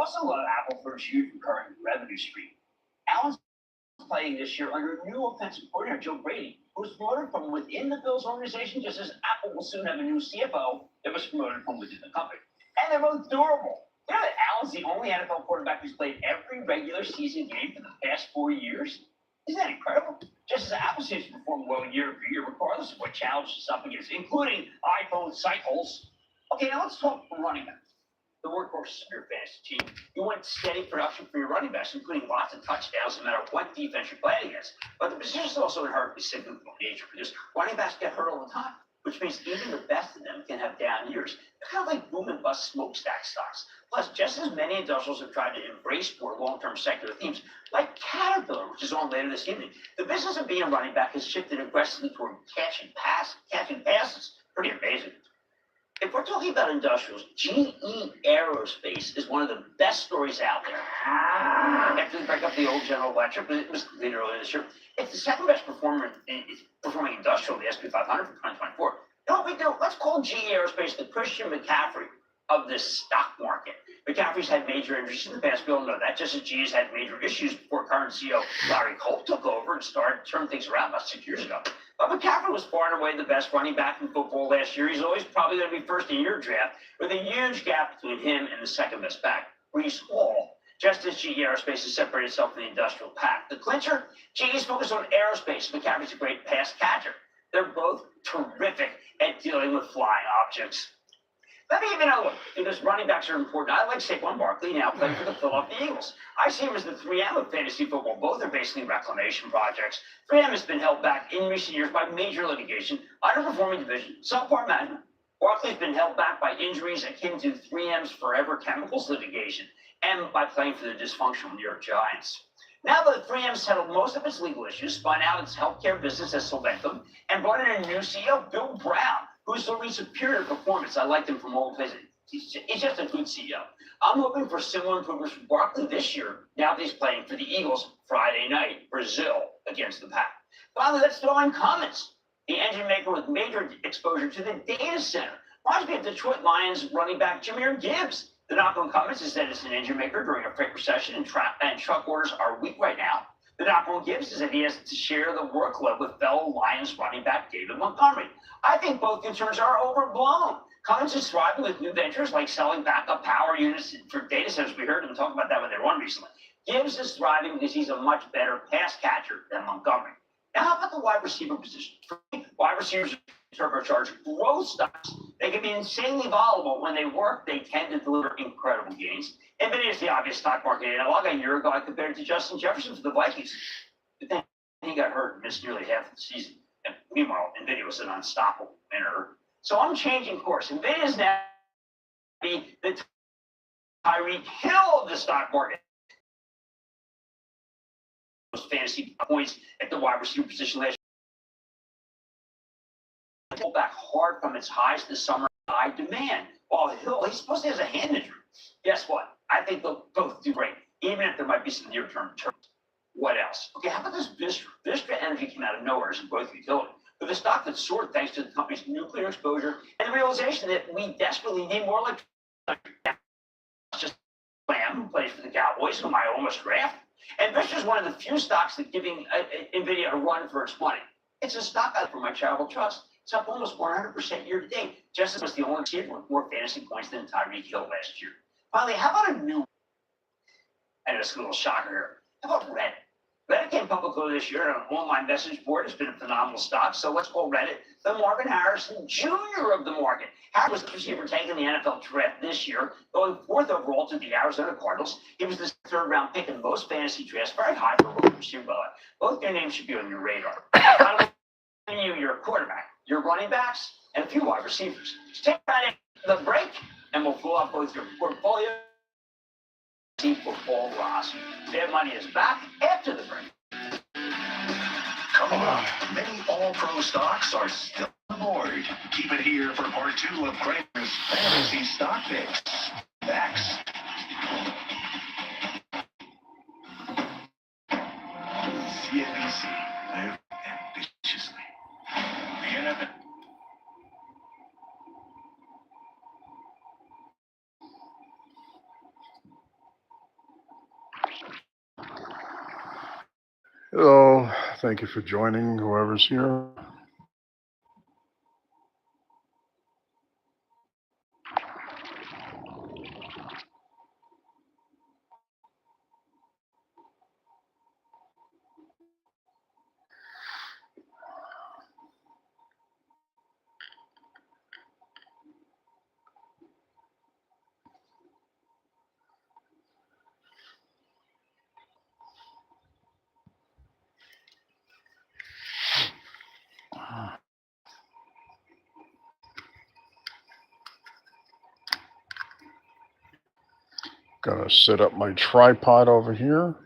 also love Apple for its huge recurring revenue stream. Allen's playing this year under new offensive coordinator Joe Brady, who was promoted from within the Bills organization, just as Apple will soon have a new CFO that was promoted from within the company. And they're both durable. You know that Allen's the only NFL quarterback who's played every regular season game for the past 4 years? Isn't that incredible? Just as Apple seems to perform well year after year, regardless of what challenges it's up against, including iPhone cycles. Okay, now let's talk running backs. The workhorse of your fantasy team. You want steady production for your running backs, including lots of touchdowns no matter what defense you're playing against. But the position is also inherently cyclical in nature because running backs get hurt all the time, which means even the best of them can have down years. They're kind of like boom and bust smokestack stocks. Plus, just as many industrials have tried to embrace more long-term secular themes, like Caterpillar, which is on later this evening, the business of being a running back has shifted aggressively toward catching passes. Pretty amazing. If we're talking about industrials, GE Aerospace is one of the best stories out there. After they break up the old General Electric, but it was completed earlier this year. It's the second best performing industrial in the S&P 500 for 2024. You know what we do? Let's call GE Aerospace the Christian McCaffrey of this stock market. McCaffrey's had major injuries in the past. We all know that, just as GE's had major issues before current CEO Larry Culp took over and started turning things around about 6 years ago. But McCaffrey was far and away the best running back in football last year. He's always probably going to be first in your draft, with a huge gap between him and the second best back, Breece Hall, just as GE Aerospace has separated itself from the industrial pack. The clincher, GE's focused on aerospace. McCaffrey's a great pass catcher. They're both terrific at dealing with flying objects. Let me give you another one, because running backs are important. I like Saquon Barkley, now playing for the Philadelphia Eagles. I see him as the 3M of fantasy football. Both are basically reclamation projects. 3M has been held back in recent years by major litigation, underperforming division, subpar management. Barkley's been held back by injuries akin to 3M's Forever Chemicals litigation, and by playing for the dysfunctional New York Giants. Now that 3M settled most of its legal issues, spun out its healthcare business as Solventum, and brought in a new CEO, Bill Brown, who's delivering superior performance. I liked him from all places. He's just a good CEO. I'm hoping for similar improvements from Barkley this year, now that he's playing for the Eagles Friday night, Brazil, against the Pack. Finally, let's throw in Cummins, the engine maker with major exposure to the data center. Reminds me of Detroit Lions running back Jahmyr Gibbs. The knock on Cummins is that it's an engine maker during a freight recession, and truck orders are weak right now. The knock on Gibbs is that he has to share the workload with fellow Lions running back David Montgomery. I think both concerns are overblown. Cummins is thriving with new ventures like selling backup power units for data centers. We heard him talk about that when they won recently. Gibbs is thriving because he's a much better pass catcher than Montgomery. Now, how about the wide receiver position? Wide receivers turbocharge growth stocks. They can be insanely volatile. When they work, they tend to deliver incredible gains. NVIDIA is the obvious stock market analog. A year ago, I compared it to Justin Jefferson for the Vikings. But then he got hurt and missed nearly half of the season. And meanwhile, NVIDIA was an unstoppable winner. So I'm changing course. NVIDIA is now the Tyreek Hill of the stock market. Fantasy points at the wide receiver position last year. Pulled back hard from its highs this summer. High demand. While Hill, he's supposed to have a hand injury. Guess what? I think they'll both do great, even if there might be some near-term terms. What else? Okay, how about this Vistra? Vistra Energy came out of nowhere as a growth utility, but the stock that soared thanks to the company's nuclear exposure and the realization that we desperately need more electricity. Just Lamb, who plays for the Cowboys, whom I almost drafted. And Vistra is one of the few stocks that's giving NVIDIA a run for its money. It's a stock out for my charitable trust. It's up almost 100% year to date. Just as was the only receiver with more fantasy points than Tyreek Hill last year. Finally, how about a new? And it's a little shocker here. How about Reddit? Reddit came public this year on an online message board. It's been a phenomenal stock. So let's call Reddit the Marvin Harrison Jr. of the market. Harrison was the receiver taken the NFL draft this year, going 4th overall to the Arizona Cardinals. He was the 3rd round pick in most fantasy drafts, very high for a rookie receiver. Both their names should be on your radar. Your quarterback, your running backs, and a few wide receivers. Just take that in the break, and we'll pull up both your portfolio and football roster. Their money is back after the break. Coming up, many all-pro stocks are still on board. Keep it here for part 2 of Cramer's Fantasy Stock Picks. Next. CNBC. Live ambitiously. The NFL. Hello, thank you for joining, whoever's here. Gonna set up my tripod over here.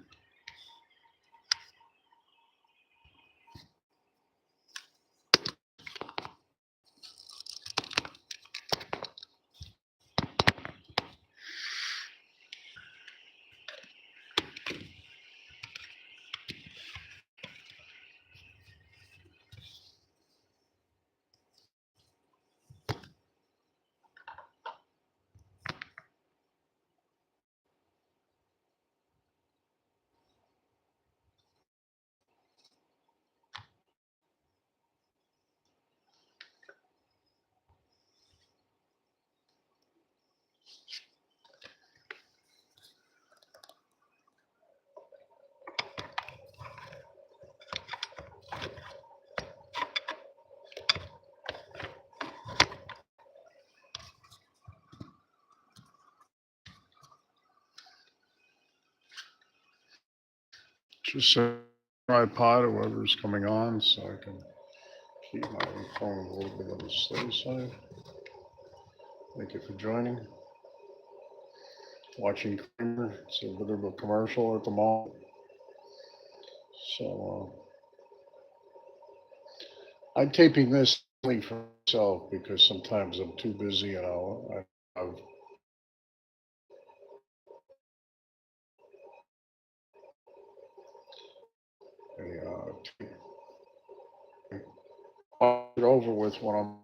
Just set tripod, whoever's coming on, so I can keep my phone a little bit on the steady side. Thank you for joining. Watching Cramer. It's a bit of a commercial at the moment. So I'm taping this only for myself because sometimes I'm too busy and I have I'll get over with when I'm.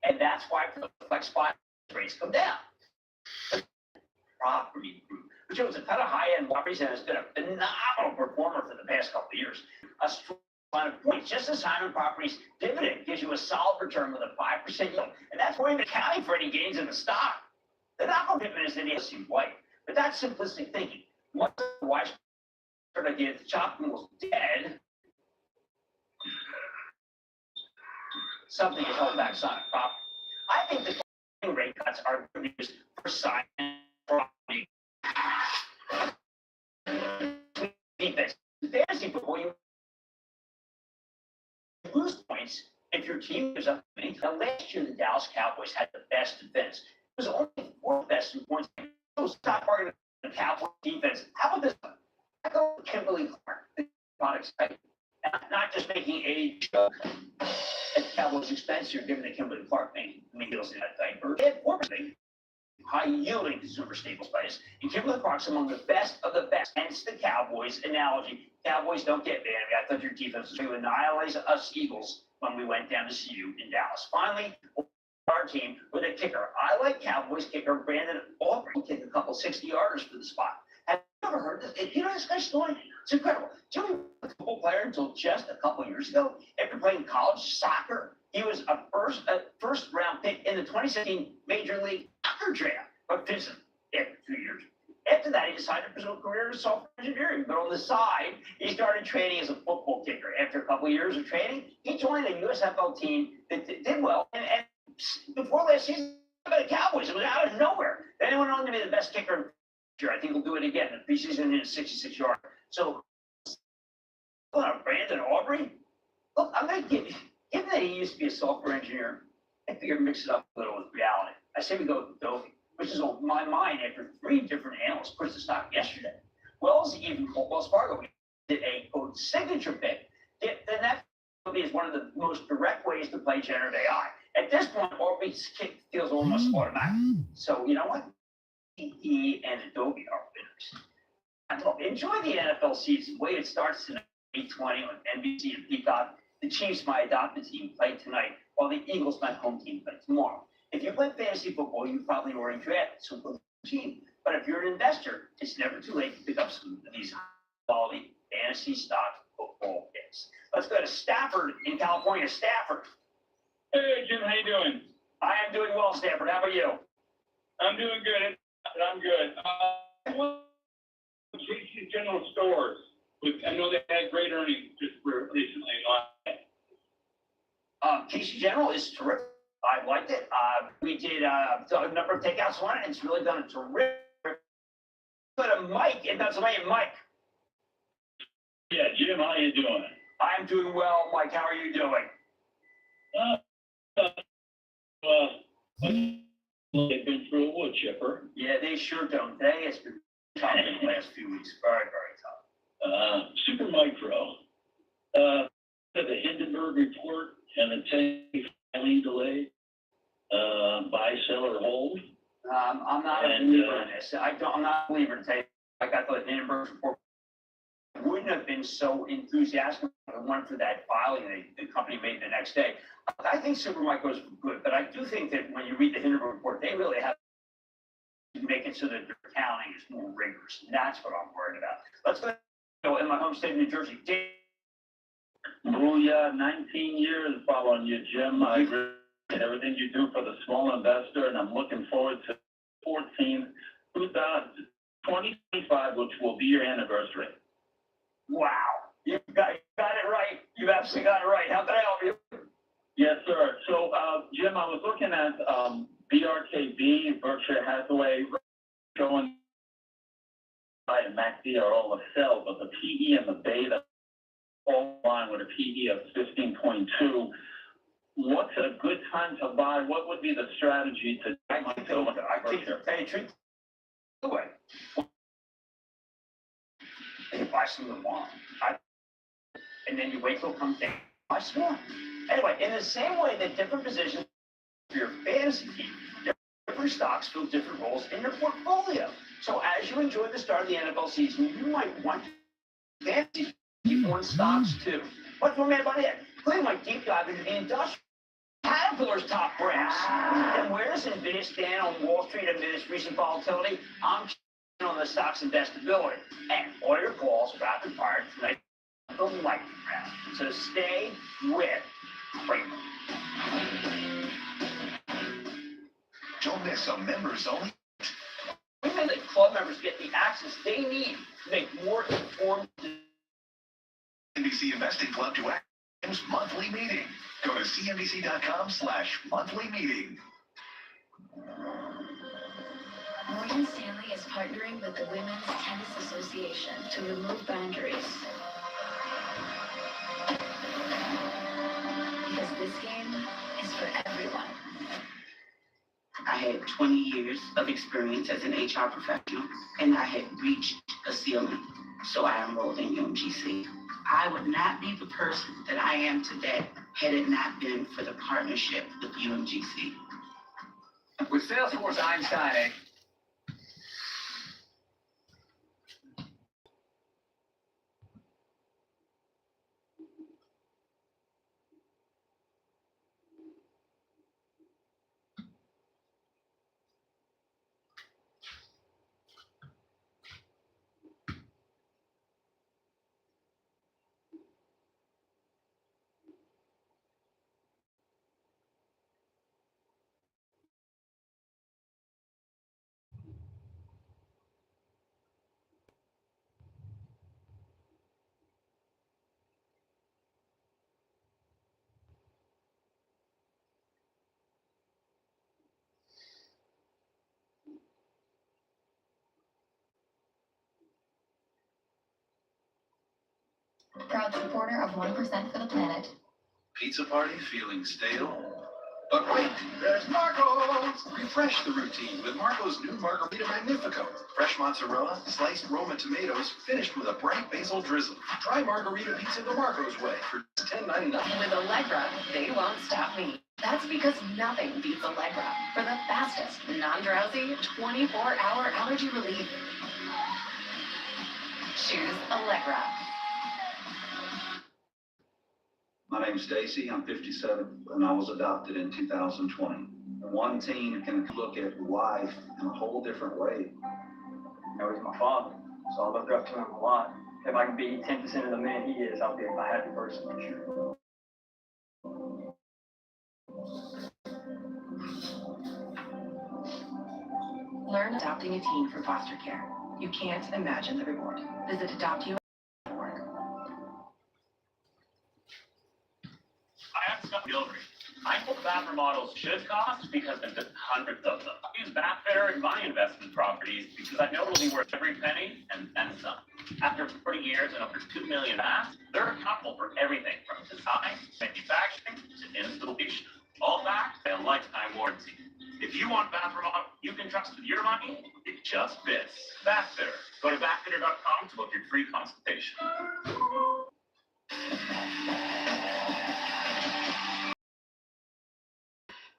And that's why the flex spot rates come down. Property Group, which owns a ton of high-end properties and has been a phenomenal performer for the past couple of years. A strong line of points, just as Hyman Properties dividend gives you a solid return with a 5% yield, and that's where even accounting for any gains in the stock. The knockout dividend is the seem white, but that's simplistic thinking. Once the widespread idea that the chopping was dead, something is held back Sonic property. I think the rate cuts are good news for science property. Defense, fantasy football, you if your team gives up, now last year the Dallas Cowboys had the best defense. It was only fourth best in points. So stop arguing the Cowboys defense. How about this one? I go with Kimberly Clark, products, not just making a joke at the Cowboys' expense. You're giving the Kimberly Clark thing deals in that diaper. They had 4% high-yielding consumer staples price, and Kimberly Clark's among the best of the best. Hence the Cowboys analogy. Cowboys don't get bad. I thought your defense was going to annihilate us Eagles when we went down to see you in Dallas. Finally, our team with a kicker. I like Cowboys kicker Brandon Aubrey. He kicked a couple 60-yarders for the spot. Have you ever heard this? You know this guy's story? It's incredible. Joey was a football player until just a couple years ago. After playing college soccer, he was a first round pick in the 2016 Major League Soccer draft. But after 2 years. After that, he decided to pursue a career in software engineering. But on the side, he started training as a football kicker. After a couple of years of training, he joined a USFL team that did well. And before last season, the Cowboys, it was out of nowhere. Then he went on to be the best kicker. I think he'll do it again. The preseason in a 66-yard. So, Brandon Aubrey. Look, I'm going to given that he used to be a software engineer, I figure mix it up a little with reality. I say we go with Dovey, which is on my mind after 3 different analysts pushed the stock yesterday. Wells even called Wells Fargo. We did a quote signature pick. Then that is one of the most direct ways to play generative AI. At this point, Aubrey's kick feels almost automatic. So you know what? He and Adobe are winners. Enjoy the NFL season. The way it starts tonight, 8:20 on NBC and Peacock. The Chiefs, my adopted team, play tonight, while the Eagles, my home team, play tomorrow. If you play fantasy football, you probably already drafted some good team. But if you're an investor, it's never too late to pick up some of these quality fantasy stock football picks. Let's go to Stafford in California. Stafford. Hey, Jim, how you doing? I am doing well, Stafford. How about you? I'm doing good. I'm good. Casey's General Stores. I know they had great earnings just recently. Casey General is terrific. I liked it. We did a number of takeouts on it, and it's really done a terrific. Go to Mike in Pennsylvania. Mike. Yeah, Jim, how you doing? I'm doing well, Mike. How are you doing? They've been through a wood chipper. Yeah, they sure don't. Today it's been tough in the last few weeks. Very, very tough. Super Micro. The Hindenburg report and the filing delay. Buy, sell, or hold. I'm not a believer in this. I'm not a believer in today. Like I thought Hindenburg's report wouldn't have been so enthusiastic if it weren't for that filing the company made the next day. I think Supermicro is good, but I do think that when you read the Hindenburg report, they really have to make it so that their accounting is more rigorous. And that's what I'm worried about. Let's go in my home state of New Jersey. Booyah, 19 years following you, Jim. I agree with everything you do for the small investor, and I'm looking forward to 2025, which will be your anniversary. Wow. You got it right. You absolutely got it right. How can I help you? Yes, sir. So, Jim, I was looking at BRKB, Berkshire Hathaway, showing and MACD are all a sell, but the PE and the beta all line with a PE of 15.2. What's a good time to buy? What would be the strategy to? I think truth. Anyway, you buy some of the one, and then you wait till it comes down. Buy some more. Anyway, in the same way that different positions for your fantasy team, different stocks fill different roles in your portfolio. So as you enjoy the start of the NFL season, you might want to fantasy keep on stocks too. What's more, man, about it? Including my deep dive into the industrial. Caterpillar's top brass. And where does NVIDIA stand on Wall Street amid its recent volatility? I'm on the stock's investability. And all your calls rapid fire tonight, the lightning round. So stay with Cramer. Don't miss a members only. We made the club members get the access they need to make more informed. CNBC Investing Club to Actions monthly meeting. Go to cnbc.com/monthly meeting. Morgan Stanley is partnering with the Women's Tennis Association to remove boundaries. Because this game is for everyone. I had 20 years of experience as an HR professional, and I had reached a ceiling, so I enrolled in UMGC. I would not be the person that I am today had it not been for the partnership with UMGC. With Salesforce Einstein, Proud supporter of 1% for the planet. Pizza party feeling stale? But wait, there's Marco's! Refresh the routine with Marco's new Margarita Magnifico. Fresh mozzarella, sliced Roma tomatoes, finished with a bright basil drizzle. Try Margarita Pizza the Marco's way for $10.99. With Allegra, they won't stop me. That's because nothing beats Allegra for the fastest, non-drowsy, 24-hour allergy relief. Choose Allegra. My name's Stacy, I'm 57, and I was adopted in 2020. One teen can look at life in a whole different way. You know, he's my father, so I look up to him a lot. If I can be 10% of the man he is, I'll be a happy person for sure. Learn adopting a teen from foster care. You can't imagine the reward. Visit adoptu.org. Hi, I'm Scott Gilbert. I know bath remodels should cost because there's hundreds of them. I use Bathfitter in my investment properties because I know it'll be worth every penny and then some. After 40 years and over 2 million baths, they're accountable for everything from design, manufacturing, to installation, all backed by a lifetime warranty. If you want bath remodel you can trust with your money, it just fits. Bathfitter. Go to bathfitter.com to book your free consultation.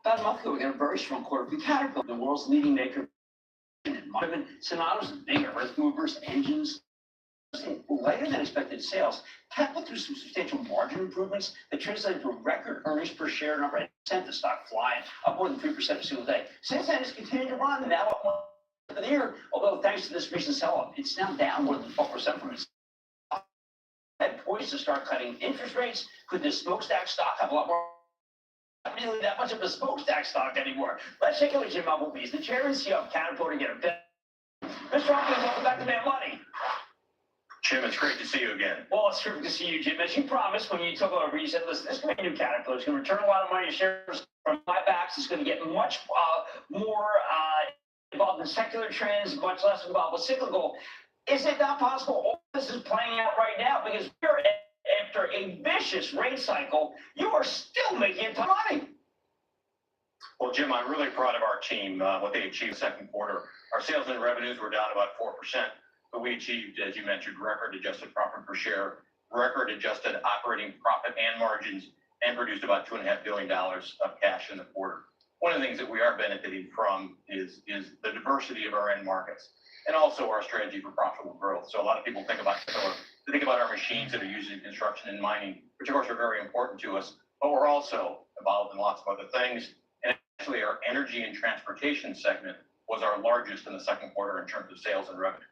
about a month ago, we got a very strong quarter from Caterpillar, the world's leading maker in equipment, Sonatas, bigger earth movers, engines. Lighter than expected sales, Cat put through some substantial margin improvements that translated to record earnings per share and over 8%. The stock flying up more than 3% a single day. Since then, it's continued to run, and now up more for the year. Although thanks to this recent sell-off, it's now down more than 12% from its Fed poised to start cutting interest rates. Could this smokestack stock have a lot more? Not really that much of a smokestack stock anymore. Let's check in with Jim Applebee's, the chairman and CEO of Caterpillar, to get a bit. Mr. Hopkins, welcome back to Mad Money. Jim, it's great to see you again. Well, it's terrific to see you, Jim. As you promised when you took over, you said, listen, this is going to be a new Caterpillar. It's going to return a lot of money to shareholders from buybacks. It's going to get much more involved in secular trends, much less involved with cyclical. Is it not possible all this is playing out right now? Because we're after a vicious rate cycle, you are still making a ton of money. Well, Jim, I'm really proud of our team, what they achieved second quarter. Our sales and revenues were down about 4%, but we achieved, as you mentioned, record adjusted profit per share, record adjusted operating profit and margins, and produced about $2.5 billion of cash in the quarter. One of the things that we are benefiting from is the diversity of our end markets and also our strategy for profitable growth. So a lot of people think about our machines that are used in construction and mining, which of course are very important to us, but we're also involved in lots of other things. And actually our energy and transportation segment was our largest in the second quarter in terms of sales and revenue.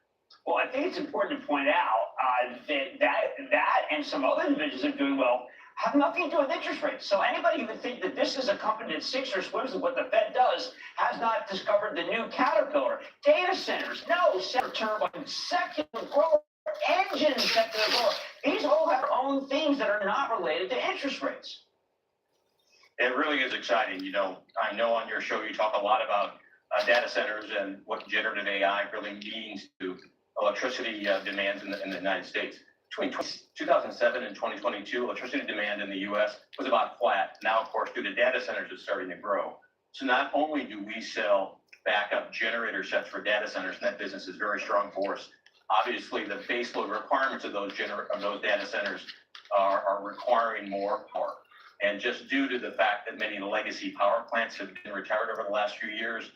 Well, I think it's important to point out that and some other divisions are doing well have nothing to do with interest rates. So anybody who would think that this is a company that sinks or swims with what the Fed does has not discovered the new Caterpillar. Data centers, no, secular turbine, secular growth, engine secular growth. These all have their own things that are not related to interest rates. It really is exciting. You know, I know on your show you talk a lot about data centers and what generative AI really means to electricity demands in the United States. between 2007 and 2022, electricity demand in the U.S. was about flat. Now, of course, due to data centers, it's starting to grow. So not only do we sell backup generator sets for data centers, and that business is very strong for us. Obviously, the baseload requirements of those data centers are requiring more power. And just due to the fact that many legacy power plants have been retired over the last few years,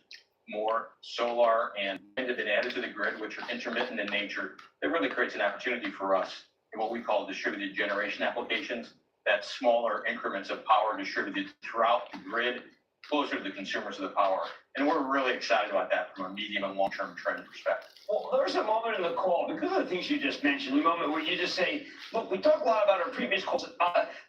more solar and wind have been added to the grid, which are intermittent in nature. That really creates an opportunity for us in what we call distributed generation applications. That's smaller increments of power distributed throughout the grid, closer to the consumers of the power. And we're really excited about that from a medium and long-term trend perspective. Well, there's a moment in the call, because of the things you just mentioned, the moment where you just say, look, we talked a lot about our previous calls,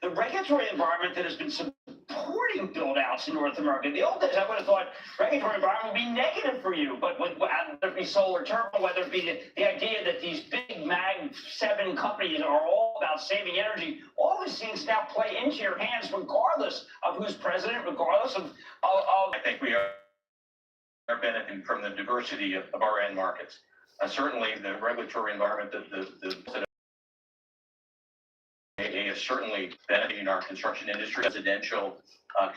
the regulatory environment that has been supporting build-outs in North America. In the old days, I would have thought regulatory environment would be negative for you, but whether it be solar turbo, whether it be the idea that these big Mag 7 companies are all about saving energy, all these things now play into your hands regardless of who's president, regardless of I think we are benefiting from the diversity of our end markets. Certainly, the regulatory environment that the AA is certainly benefiting our construction industry, residential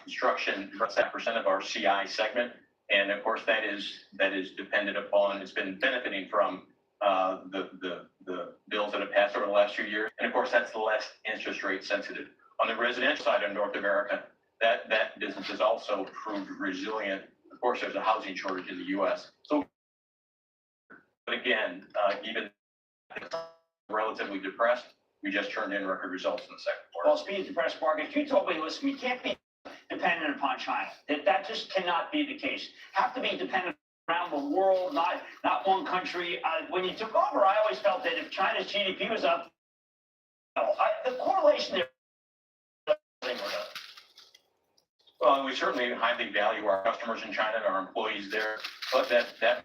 construction, 7% of our CI segment, and of course that is dependent upon. It's been benefiting from the bills that have passed over the last few years, and of course that's less interest rate sensitive. On the residential side of North America, that business has also proved resilient. Of course, there's a housing shortage in the U.S. So, but again, even relatively depressed, we just turned in record results in the second quarter. Well, speaking of depressed markets, you told me, listen, we can't be dependent upon China. That just cannot be the case. Have to be dependent around the world, not one country. When you took over, I always felt that if China's GDP was up, the correlation there. Well, we certainly highly value our customers in China and our employees there, but that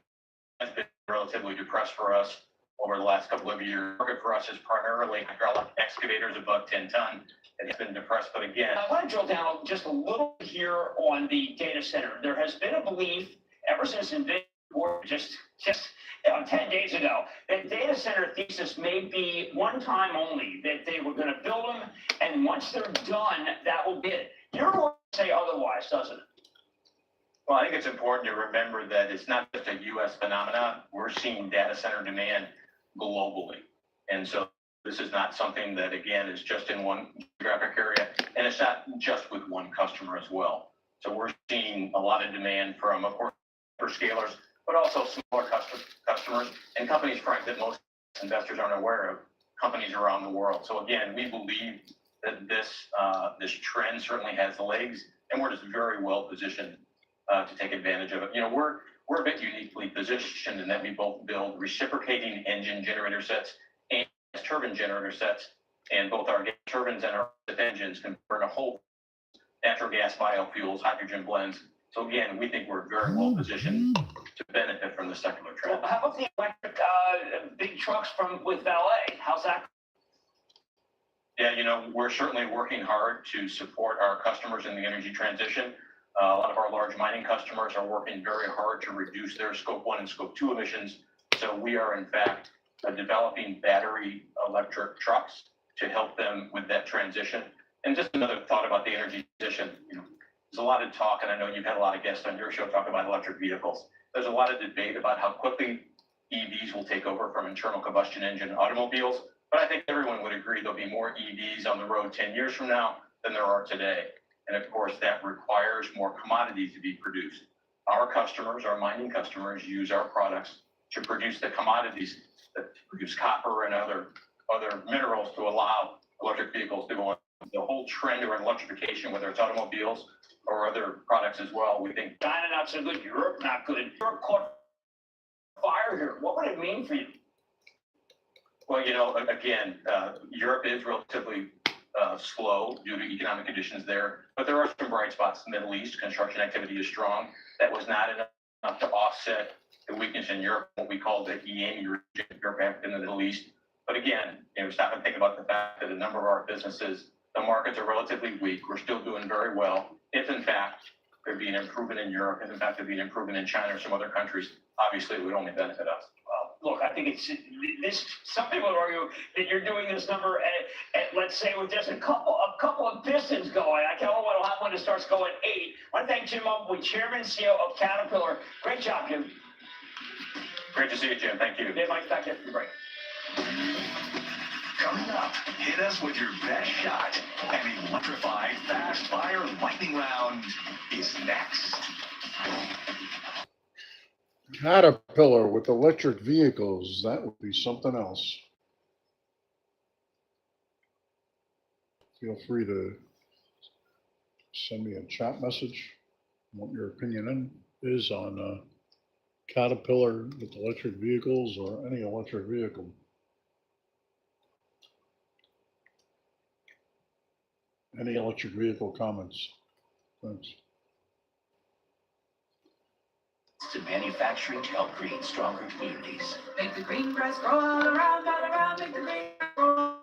has been relatively depressed for us over the last couple of years. Market for us is primarily hydraulic excavators above 10 ton. It's been depressed, but again. I want to drill down just a little here on the data center. There has been a belief ever since NVIDIA, just 10 days ago, that data center thesis may be one time only, that they were going to build them, and once they're done, that will be it. Your words say otherwise, doesn't it? Well, I think it's important to remember that it's not just a U.S. phenomenon. We're seeing data center demand globally. And so this is not something that, again, is just in one geographic area, and it's not just with one customer as well. So we're seeing a lot of demand from, of course, hyperscalers, but also smaller customers and companies, frankly, that most investors aren't aware of, companies around the world. So again, we believe that this trend certainly has legs, and we're just very well positioned to take advantage of it. You know, we're a bit uniquely positioned in that we both build reciprocating engine generator sets and turbine generator sets, and both our gas turbines and our engines can burn a whole natural gas, biofuels, hydrogen blends. So again, we think we're very well positioned to benefit from the secular trend. Well, how about the electric big trucks with valet? How's that? Yeah, you know, we're certainly working hard to support our customers in the energy transition. A lot of our large mining customers are working very hard to reduce their Scope 1 and Scope 2 emissions. So we are, in fact, developing battery electric trucks to help them with that transition. And just another thought about the energy transition, you know, there's a lot of talk, and I know you've had a lot of guests on your show talk about electric vehicles. There's a lot of debate about how quickly EVs will take over from internal combustion engine automobiles. But I think everyone would agree there'll be more EVs on the road 10 years from now than there are today. And of course, that requires more commodities to be produced. Our customers, our mining customers, use our products to produce the commodities that produce copper and other minerals to allow electric vehicles to go on. The whole trend around electrification, whether it's automobiles or other products as well, we think China not so good, Europe not good. Europe caught fire here. What would it mean for you? Well, you know, again, Europe is relatively slow due to economic conditions there, but there are some bright spots. The Middle East construction activity is strong. That was not enough to offset the weakness in Europe, what we call the EAME region, Europe, Africa, and the Middle East. But again, you know, stop and think about the fact that a number of our businesses, the markets are relatively weak. We're still doing very well. If in fact there'd be an improvement in Europe, and in fact there'd be an improvement in China or some other countries, obviously it would only benefit us as well. look, I think it's this. Some people would argue that you're doing this number at let's say with just a couple of pistons going. I can't what will happen when it starts going 8. I want to thank Jim Umpley, Chairman and CEO of Caterpillar. Great job, Jim. Great to see you, Jim. Thank you. Yeah, Mike's back after the break. Coming up, hit us with your best shot. An electrified fast fire lightning round is next. Caterpillar with electric vehicles. That would be something else. Feel free to send me a chat message. What your opinion is on Caterpillar with electric vehicles or any electric vehicle. Any electric vehicle comments? Thanks. To manufacturing to help create stronger communities. Make the green grass grow all around, make the green grass grow.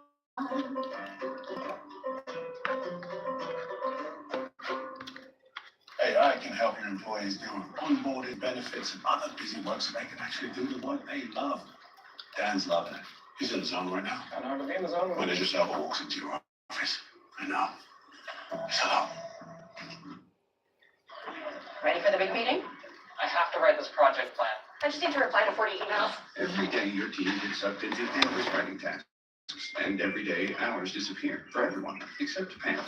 AI can help your employees do onboarding benefits and other busy work so they can actually do the work they love. Dan's loving it. He's in the zone right now. I know, in the zone. When Idris Elba walks into your office, I know. Hello. Ready for the big meeting? I have to write this project plan. I just need to reply to 40 emails. Every day your team gets sucked into endless writing tasks. And every day hours disappear for everyone, except Pam.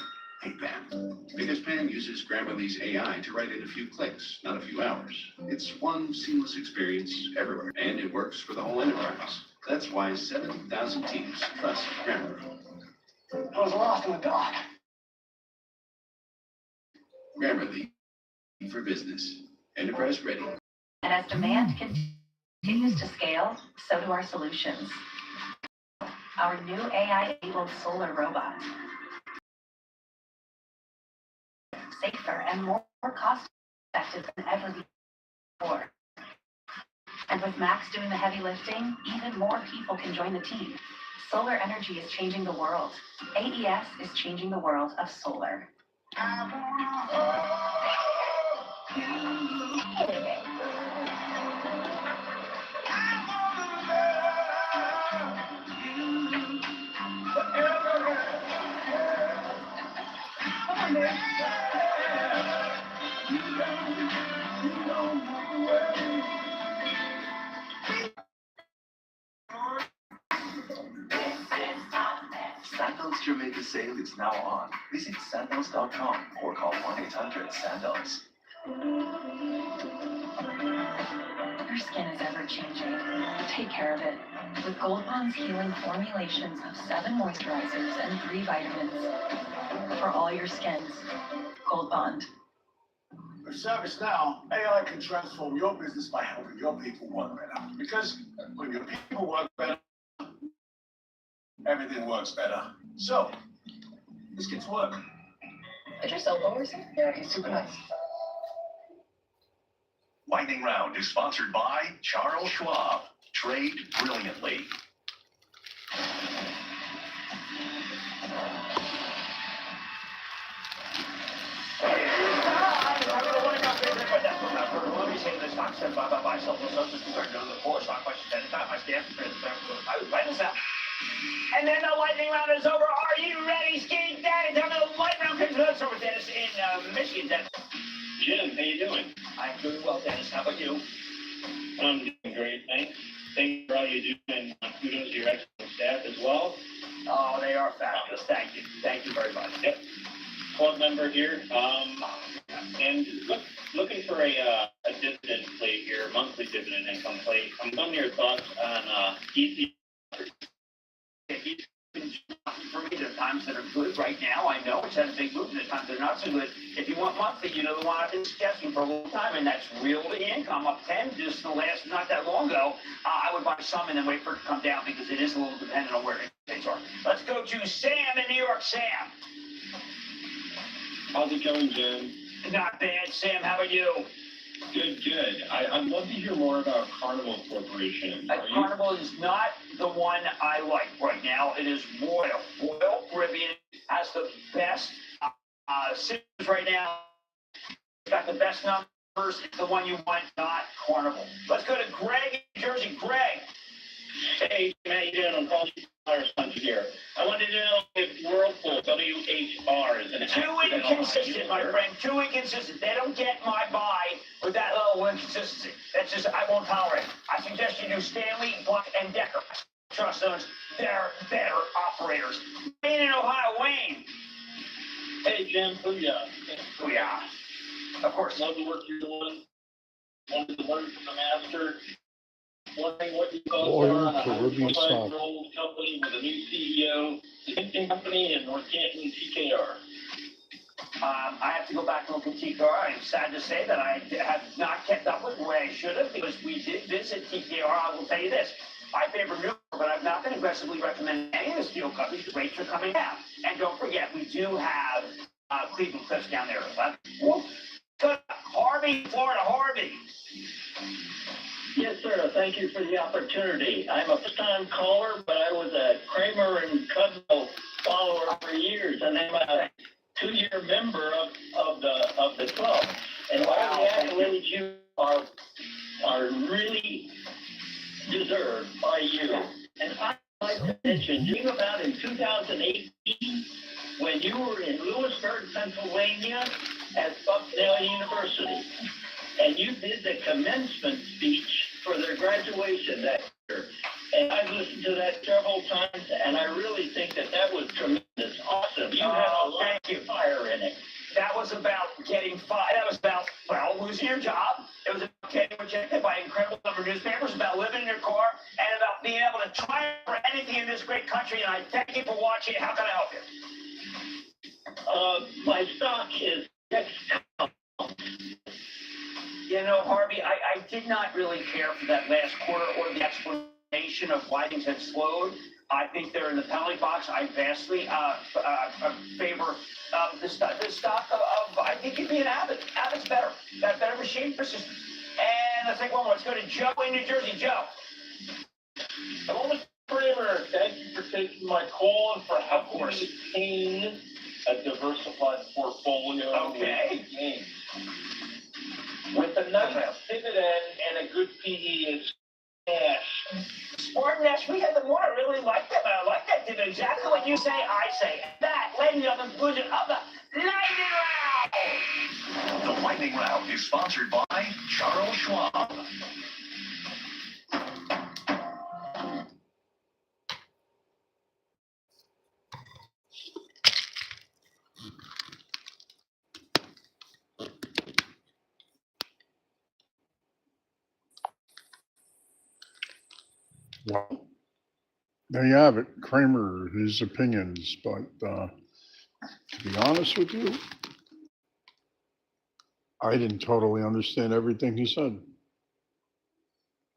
Hey, Pam. Because Pam uses Grammarly's AI to write in a few clicks, not a few hours. It's one seamless experience everywhere, and it works for the whole enterprise. That's why 7,000 teams trust Cramer. I was lost in the dark. Grammarly for business. Enterprise ready. And as demand continues to scale, so do our solutions. Our new AI-enabled solar robot. Safer and more cost-effective than ever before. And with Max doing the heavy lifting, even more people can join the team. Solar energy is changing the world. AES is changing the world of solar. Sandals Jamaica sale is now on. Visit sandals.com or call 1-800-SANDALS. Your skin is ever changing. Take care of it. With Gold Bond's healing formulations of 7 moisturizers and 3 vitamins. For all your skins. Gold Bond. With ServiceNow, AI can transform your business by helping your people work better. Because when your people work better, everything works better. So, let's get to work. Idris Elba, yeah, he's super nice. Lightning Round is sponsored by Charles Schwab. Trade brilliantly. Let me say this stock said buy social services start doing the 4 stock questions at a time. I stand for I would write this out. And then the lightning round is over. Are you ready, Ski Daddy? Tell me the lightning round comes to us over Dennis in Michigan. Dennis. Jim, how you doing? I'm doing well, Dennis. How about you? I'm doing great, thanks. Thank you for all you do, and kudos to your excellent staff as well. Oh, they are fabulous. Thank you. Thank you very much. Yep. Club member here. And looking for a dividend play here, monthly dividend income play. I'm wondering your thoughts on EP. For me, there are times that are good right now. I know it's had a big move, and there are times that are not so good. If you want monthly, you know the one I've been suggesting for a long time, and that's Realty Income up 10 just the last, not that long ago. I would buy some and then wait for it to come down because it is a little dependent on where things are. Let's go to Sam in New York. Sam. How's it going, Jim? Not bad, Sam. How about you? Good, good. I'd love to hear more about Carnival Corporation. Carnival is not the one I like right now. It is Royal. Royal Caribbean has the best systems right now. Got the best numbers. First, the one you want, not Carnival. Let's go to Greg in New Jersey. Greg. Hey, how you doing? I'm calling you here. I wanted to know if Whirlpool, WHR, is an Too inconsistent, my friend. Too inconsistent. They don't get my buy with that little inconsistency. That's just, I won't tolerate it. I suggest you do Stanley, Buck, and Decker. Trust those. They're better operators. Wayne in Ohio, Wayne. Hey, Jim, booyah. Booyah. Of course. Love the work you're doing. Wanted to learn from the master. Wondering what you thought Loyal on a Caribbean stock. 105-year-old company with a new CEO, the Hinton Company in North Canton, TKR. I have to go back and look at TKR. I'm sad to say that I have not kept up with the way I should have because we did visit TKR. I will tell you this. I favor New York, but I've not been aggressively recommending any of the steel companies. The rates are coming down. And don't forget, we do have Cleveland Cliffs down there. Good. Harvey, Florida, Harvey. Yes, sir. Thank you for the opportunity. I'm a first-time caller, but I was a Cramer and Cudlow follower for years, and I'm a 2-year member of the club. And all the accolades you are really deserved by you. And I'd like to mention, you know about in 2018, when you were in Lewisburg, Pennsylvania, at Bucknell University, and you did the commencement speech for their graduation that year. And I've listened to that several times, and I really think that was tremendous. Awesome. You had a lot of fire in it. That was about getting fired. That was about, well, losing your job. It was about getting rejected by an incredible number of newspapers, about living in your car, and about being able to try for anything in this great country. And I thank you for watching. How can I help you? My stock is Dexcom. You know, Harvey, I did not really care for that last quarter or the explanation of why things had slowed. I think they're in the penalty box. I vastly favor the stock of, I think it'd be an Abbott. Abbott's better. Got better machine persistence. And let's take one more. Let's go to Joe in New Jersey. Joe. Hello, Mr. Cramer. Thank you for taking my call and for helping me maintain a diversified portfolio. Okay. With a nice dividend and a good PE, it's cash. Spartan Nash, we had the more. I really like that. I like that. Did exactly what you say, I say. That, ladies and gentlemen, conclusion of the Lightning Round. The Lightning Round is sponsored by Charles Schwab. Well, there you have it. Cramer, his opinions. But to be honest with you, I didn't totally understand everything he said.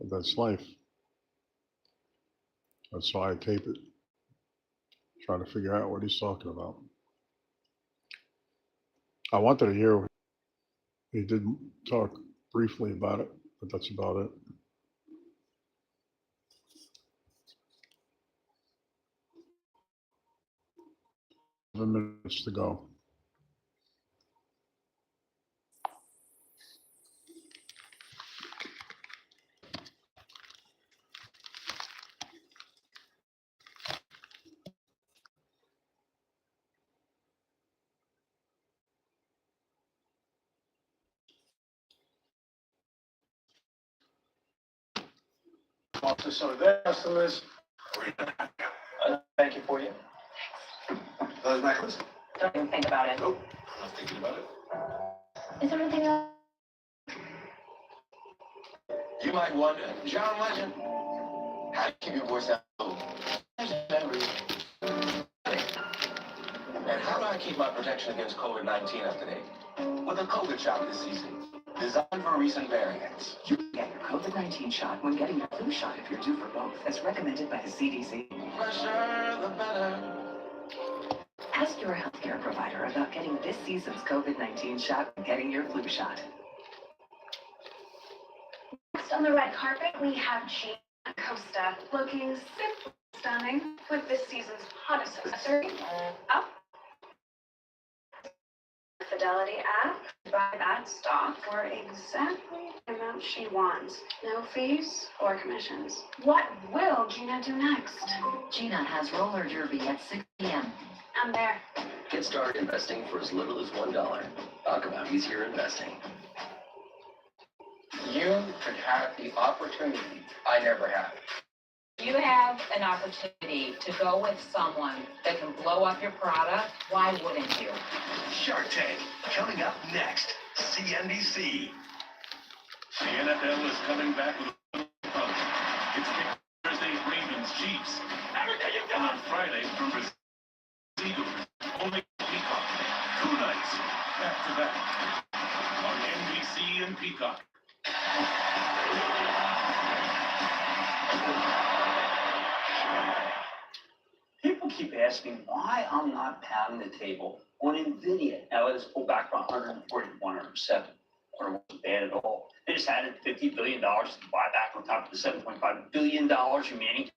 But that's life. That's why I tape it. Try to figure out what he's talking about. I wanted to hear. He did talk briefly about it, but that's about it. 7 minutes to go. Talk to some of their customers. Thank you for you. Those necklace? Don't even think about it. Nope, not thinking about it. Is there anything else? You might wonder, John Legend, how do you keep your voice out low? Memory. And how do I keep my protection against COVID-19 up to date? With a COVID shot this season, designed for recent variants. You can get your COVID-19 shot when getting your flu shot if you're due for both, as recommended by the CDC. Fresher, the better. Ask your healthcare provider about getting this season's COVID-19 shot and getting your flu shot. Next on the red carpet, we have Jean Acosta, looking simply stunning with this season's hottest accessory. Up. Fidelity app. buy that stock for exactly the amount she wants. No fees or commissions. What will Gina do next? Gina has roller derby at 6 p.m. I'm there. Get started investing for as little as $1. Talk about easier investing. You could have the opportunity I never had. You have an opportunity to go with someone that can blow up your product. Why wouldn't you? Shark Tank, coming up next. CNBC. The NFL is coming back with a punch. It's Thursday's Ravens Chiefs. And on Friday from Brazil, Eagles, only Peacock. 2 nights back to back on NBC and Peacock. People keep asking why I'm not pounding the table on NVIDIA. Now, let us pull back from 140 to 107. Or it wasn't bad at all. They just added $50 billion to buy back on top of the $7.5 billion remaining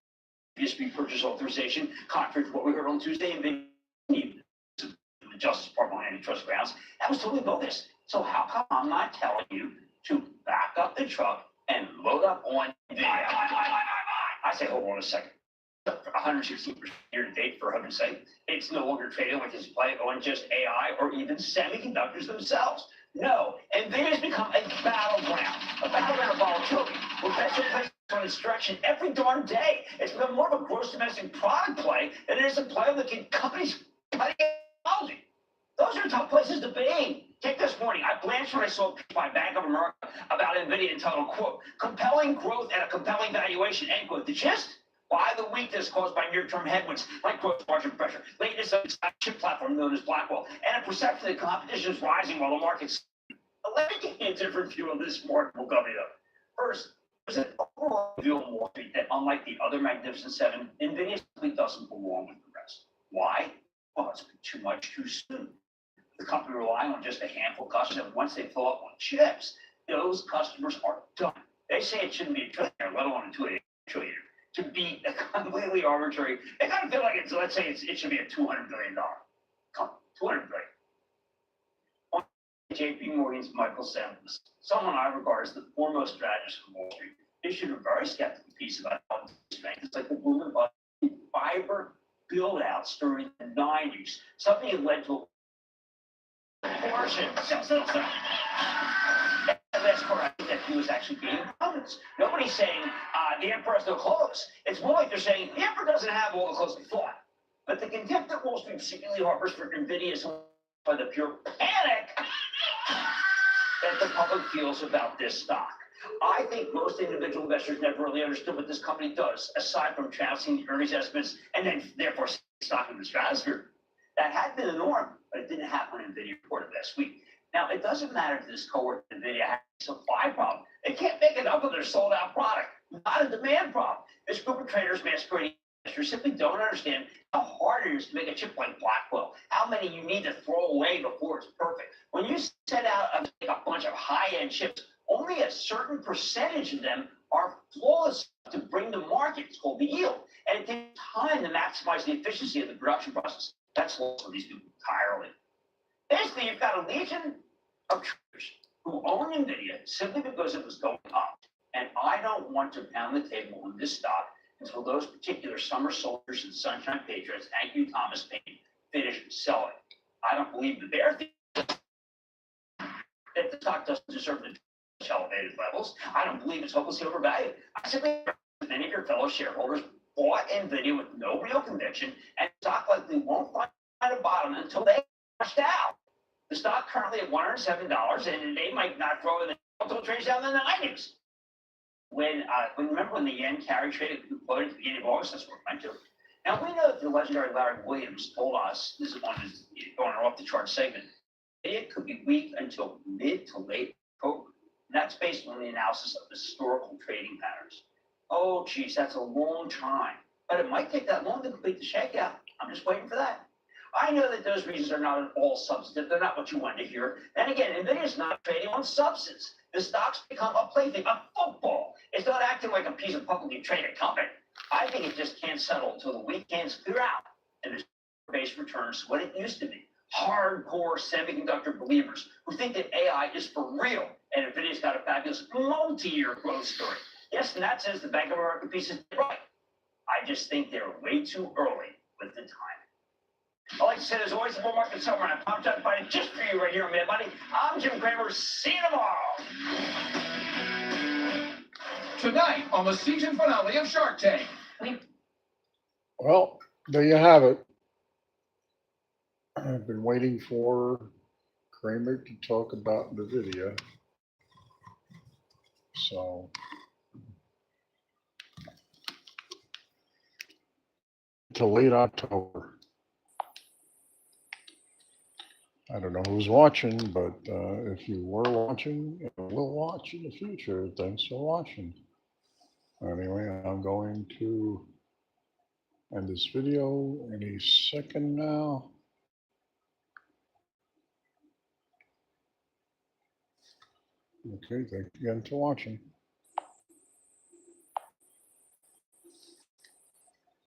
PSP purchase authorization, contrary to what we heard on Tuesday. NVIDIA, the Justice Department on antitrust grounds, that was totally bogus. So how come I'm not telling you to back up the truck and load up on NVIDIA? I say, hold on a second. 116% year to date, for heaven's sake. It's no longer trading like it's play on just AI or even semiconductors themselves. No, NVIDIA's become a battleground of volatility. With best place on instruction every darn day. It's become more of a gross domestic product play than it is a play on the company's cutting technology. Those are tough places to be. Take this morning. I blanched when I saw by Bank of America about NVIDIA entitled, quote, compelling growth at a compelling valuation, end quote. The gist? Why the weakness caused by near-term headwinds like gross margin pressure, lateness of its chip platform known as Blackwell, and a perception that competition is rising while the market's. Let me give you a different view of this market will cover it up. First, there's an overall view on Wall Street that, unlike the other Magnificent Seven, NVIDIA simply doesn't belong with the rest. Why? Well, it's been too much too soon. The company relying on just a handful of customers, and once they fill up on chips, those customers are done. They say it shouldn't be a trillion, let alone a 2 trillion. To be a completely arbitrary, they kind of feel like it's, let's say it should be a $200 billion company, $200 billion. On JP Morgan's Michael Samples, someone I regard as the foremost strategist of Wall Street, issued a very skeptical piece about how strength. It's like the boom and fiber build outs during the 90s, something that led to a portion. That's correct, that he was actually being promised. Nobody's saying the emperor has no clothes. It's more like they're saying the emperor doesn't have all the clothes we thought. But the contempt that Wall Street secretly harbors for NVIDIA is by the pure panic that the public feels about this stock. I think most individual investors never really understood what this company does, aside from trouncing the earnings estimates and then therefore stock in the stratosphere. That had been the norm, but it didn't happen when NVIDIA reported last week. Now, it doesn't matter if this cohort of NVIDIA has a supply problem. They can't make enough of their sold-out product, not a demand problem. This group of traders masquerading investors simply don't understand how hard it is to make a chip like Blackwell, how many you need to throw away before it's perfect. When you set out a bunch of high-end chips, only a certain percentage of them are flawless to bring to market. It's called the yield. And it takes time to maximize the efficiency of the production process. That's lost for these people entirely. Basically, you've got a legion of traders who own NVIDIA simply because it was going up. And I don't want to pound the table on this stock until those particular summer soldiers and sunshine patriots, thank you, Thomas Paine, finish selling. I don't believe the bear theory that the stock doesn't deserve the elevated levels. I don't believe it's hopelessly overvalued. I simply many of your fellow shareholders bought NVIDIA with no real conviction, and stock likely won't find a bottom until they washed out. The stock currently at $107, and they might not grow in until it trades down in the 90s. Remember when the yen carry traded quoted at the beginning of August? That's what it went to. Now, we know that the legendary Larry Williams told us, this is on his going off the chart segment, it could be weak until mid to late October. And that's based on the analysis of historical trading patterns. Oh, geez, that's a long time. But it might take that long to complete the shakeout. I'm just waiting for that. I know that those reasons are not at all substantive. They're not what you wanted to hear. And again, NVIDIA is not trading on substance. The stock's become a plaything, a football. It's not acting like a piece of publicly traded company. I think it just can't settle until the weekends clear out and the base returns to what it used to be. hardcore semiconductor believers who think that AI is for real and NVIDIA's got a fabulous multi-year growth story. Yes, Nat says the Bank of America piece is right. I just think they're way too early with the time. I like to say there's always a bull market somewhere, and I popped out to find it just for you right here on Mad Money. I'm Jim Cramer. See you tomorrow. Tonight on the season finale of Shark Tank. Well, there you have it. I've been waiting for Cramer to talk about NVIDIA. So to late October. I don't know who's watching, but if you were watching and will watch in the future, thanks for watching. Anyway, I'm going to end this video any second now. Okay, thank you again for watching.